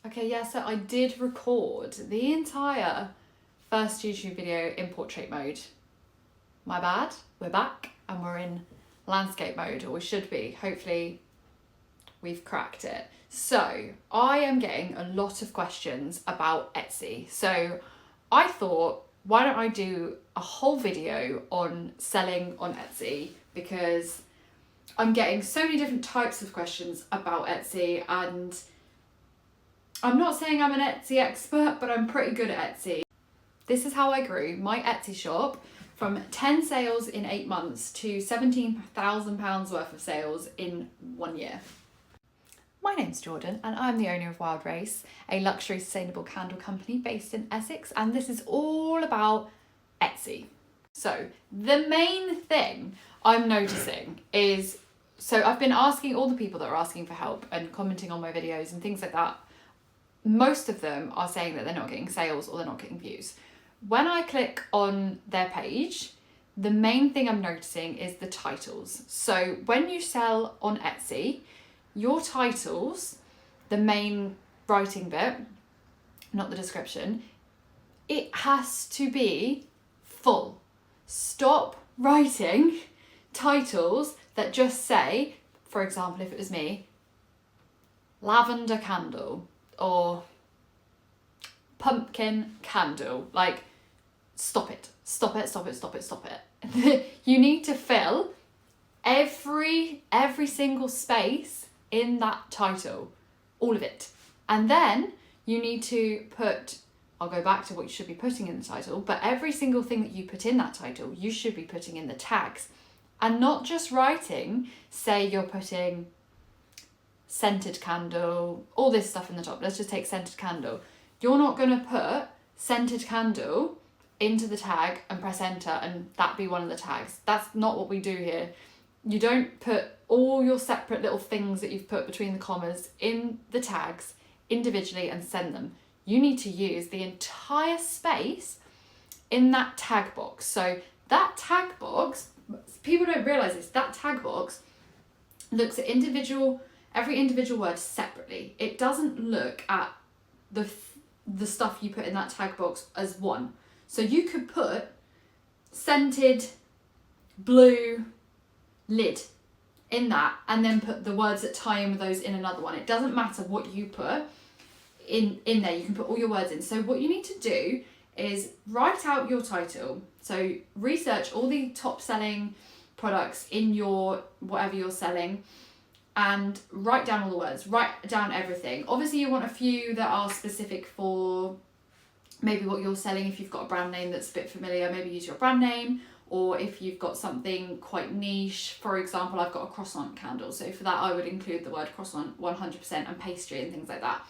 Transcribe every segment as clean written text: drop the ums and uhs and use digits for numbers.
Okay, yeah, so I did record the entire first YouTube video in portrait mode. My bad, we're back and we're in landscape mode, or we should be. Hopefully we've cracked it. So I am getting a lot of questions about Etsy. So I thought, why don't I do a whole video on selling on Etsy, because I'm getting so many different types of questions about Etsy, and I'm not saying I'm an Etsy expert, but I'm pretty good at Etsy. This is how I grew my Etsy shop from 10 sales in 8 months to £17,000 worth of sales in 1 year. My name's Jordan and I'm the owner of Wild Race, a luxury sustainable candle company based in Essex, and this is all about Etsy. So the main thing I'm noticing is, so I've been asking all the people that are asking for help and commenting on my videos and things like that. Most of them are saying that they're not getting sales or they're not getting views. When I click on their page, the main thing I'm noticing is the titles. So when you sell on Etsy, your titles, the main writing bit, not the description, it has to be full. Stop writing titles that just say, for example, if it was me, lavender candle or pumpkin candle. Like, stop it. You need to fill every single space in that title, all of it. And then you need to put, I'll go back to what you should be putting in the title, but every single thing that you put in that title, you should be putting in the tags. And not just writing, say you're putting scented candle, all this stuff in the top. Let's just take scented candle. You're not going to put scented candle into the tag and press enter and that be one of the tags. That's not what we do here. You don't put all your separate little things that you've put between the commas in the tags individually and send them. You need to use the entire space in that tag box. So that tag box, people don't realise this, that tag box looks at every individual word separately. It doesn't look at the stuff you put in that tag box as one. So you could put scented blue lid in that and then put the words that tie in with those in another one. It doesn't matter what you put in there, you can put all your words in. So what you need to do is write out your title. So research all the top selling products in your whatever you're selling and write down all the words, write down everything. Obviously you want a few that are specific for maybe what you're selling. If you've got a brand name that's a bit familiar, maybe use your brand name. Or if you've got something quite niche, for example, I've got a croissant candle. So for that, I would include the word croissant 100% and pastry and things like that.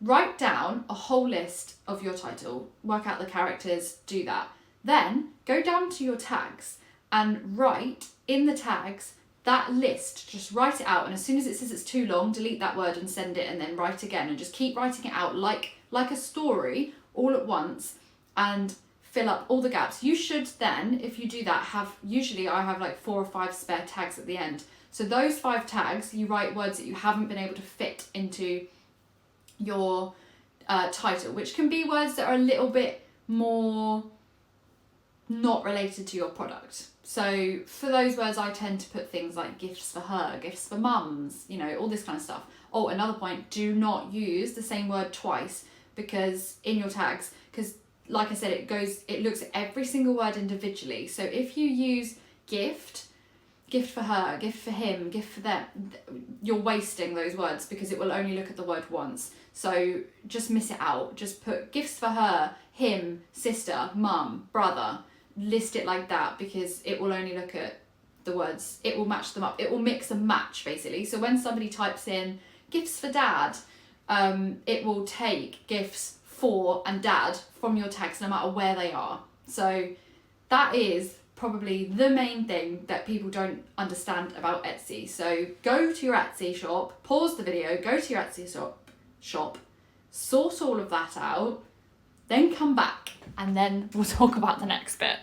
Write down a whole list of your title, work out the characters, do that. Then go down to your tags and write in the tags that list, just write it out. And as soon as it says it's too long, delete that word and send it and then write again and just keep writing it out like a story all at once and fill up all the gaps. You should then, if you do that, usually I have like 4 or 5 spare tags at the end. So those 5 tags, you write words that you haven't been able to fit into your title, which can be words that are a little bit more not related to your product. So for those words, I tend to put things like gifts for her, gifts for mums, all this kind of stuff. Oh, another point, do not use the same word twice because in your tags, because like I said, it looks at every single word individually. So if you use gift for her, gift for him, gift for them, you're wasting those words because it will only look at the word once. So just miss it out. Just put gifts for her, him, sister, mum, brother. List it like that because it will only look at the words. It will match them up. It will mix and match basically. So when somebody types in gifts for dad, it will take gifts for and dad from your tags no matter where they are. So that is probably the main thing that people don't understand about Etsy. So go to your Etsy shop, pause the video, go to your Etsy shop, sort all of that out, then come back and then we'll talk about the next bit.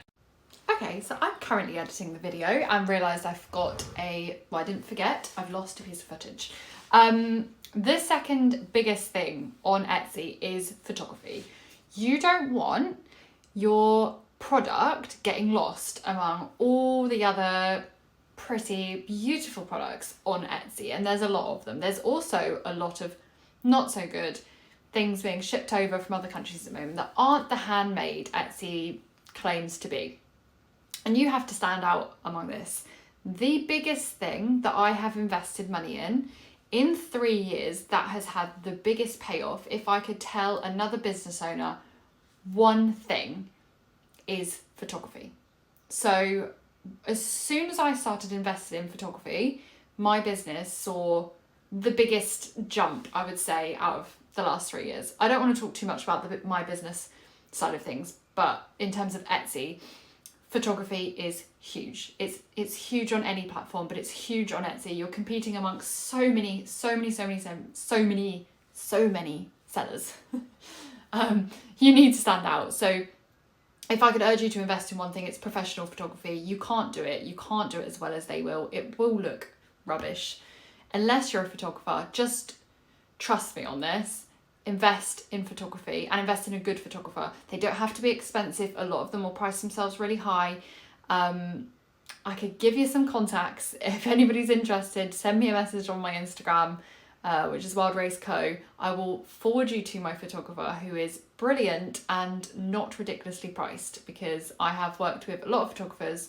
Okay, so I'm currently editing the video and realised I've got I didn't forget, I've lost a piece of footage. The second biggest thing on Etsy is photography. You don't want your product getting lost among all the other pretty, beautiful products on Etsy, and there's a lot of them. There's also a lot of not so good things being shipped over from other countries at the moment that aren't the handmade Etsy claims to be. And you have to stand out among this. The biggest thing that I have invested money in 3 years, that has had the biggest payoff, if I could tell another business owner one thing, is photography. So as soon as I started investing in photography, my business saw the biggest jump, I would say, out of the last 3 years. I don't want to talk too much about my business side of things, but in terms of Etsy, photography is huge. It's huge on any platform, but it's huge on Etsy. You're competing amongst so many sellers. You need to stand out. So if I could urge you to invest in one thing, it's professional photography. You can't do it. You can't do it as well as they will. It will look rubbish. Unless you're a photographer, just trust me on this. Invest in photography and invest in a good photographer. They don't have to be expensive. A lot of them will price themselves really high. I could give you some contacts. If anybody's interested, send me a message on my Instagram, which is Wild Race Co. I will forward you to my photographer, who is brilliant and not ridiculously priced, because I have worked with a lot of photographers.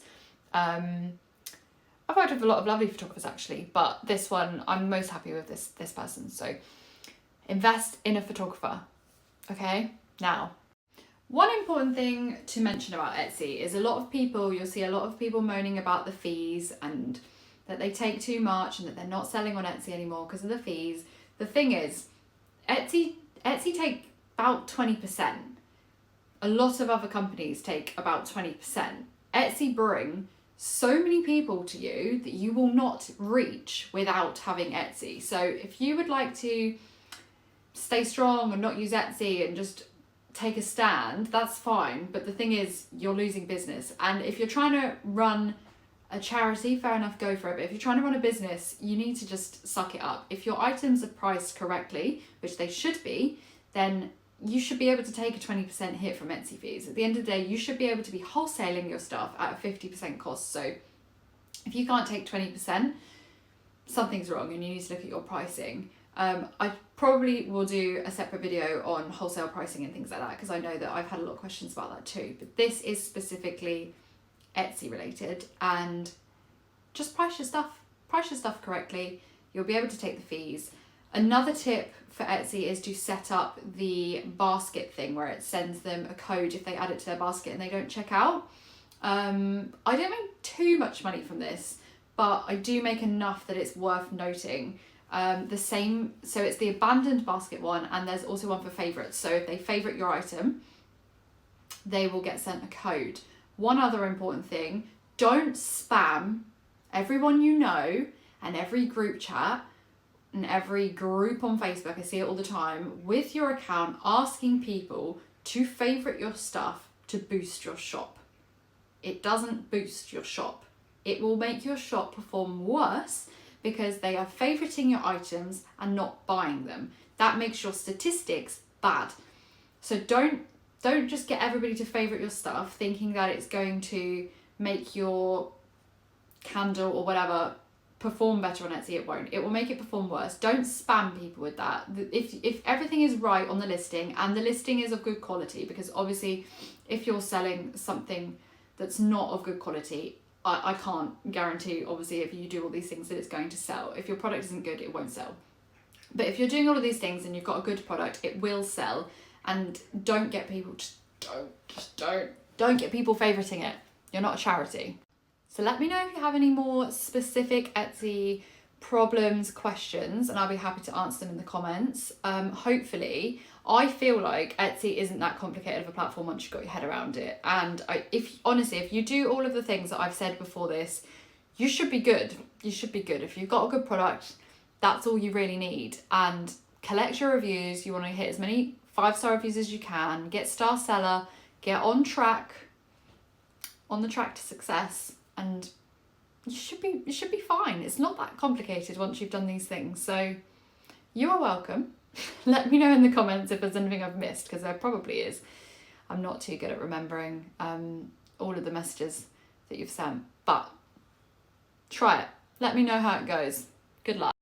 I've worked with a lot of lovely photographers actually, but this one, I'm most happy with this person. So invest in a photographer. Okay, now, one important thing to mention about Etsy is you'll see a lot of people moaning about the fees and that they take too much and that they're not selling on Etsy anymore because of the fees. The thing is, Etsy take about 20%. A lot of other companies take about 20%. Etsy bring so many people to you that you will not reach without having Etsy. So if you would like to stay strong and not use Etsy and just take a stand, that's fine. But the thing is, you're losing business. And if you're trying to run a charity, fair enough, go for it. But if you're trying to run a business, you need to just suck it up. If your items are priced correctly, which they should be, then you should be able to take a 20% hit from Etsy fees. At the end of the day, you should be able to be wholesaling your stuff at a 50% cost. So if you can't take 20%, something's wrong and you need to look at your pricing. I probably will do a separate video on wholesale pricing and things like that, because I know that I've had a lot of questions about that too. But this is specifically Etsy related, and just price your stuff correctly. You'll be able to take the fees. Another tip for Etsy is to set up the basket thing where it sends them a code if they add it to their basket and they don't check out. I don't make too much money from this, but I do make enough that it's worth noting. So it's the abandoned basket one, and there's also one for favorites. So if they favorite your item, they will get sent a code. One other important thing, don't spam everyone you know and every group chat and every group on Facebook, I see it all the time, with your account asking people to favorite your stuff to boost your shop. It doesn't boost your shop. It will make your shop perform worse because they are favoriting your items and not buying them. That makes your statistics bad. So don't just get everybody to favorite your stuff thinking that it's going to make your candle or whatever perform better on Etsy. It won't. It will make it perform worse. Don't spam people with that. If everything is right on the listing and the listing is of good quality, because obviously if you're selling something that's not of good quality, I can't guarantee, obviously, if you do all these things that it's going to sell. If your product isn't good, it won't sell. But if you're doing all of these things and you've got a good product, it will sell. And don't get people, don't get people favoriting it. You're not a charity. So let me know if you have any more specific Etsy problems, questions, and I'll be happy to answer them in the comments. Hopefully, I feel like Etsy isn't that complicated of a platform once you've got your head around it. And if you do all of the things that I've said before this, you should be good. You should be good. If you've got a good product, that's all you really need. And collect your reviews. You want to hit as many 5-star reviews as you can. Get Star Seller. Get on track. on the track to success, and you should be fine. It's not that complicated once you've done these things. So you are welcome. Let me know in the comments if there's anything I've missed, because there probably is. I'm not too good at remembering all of the messages that you've sent, but try it. Let me know how it goes. Good luck.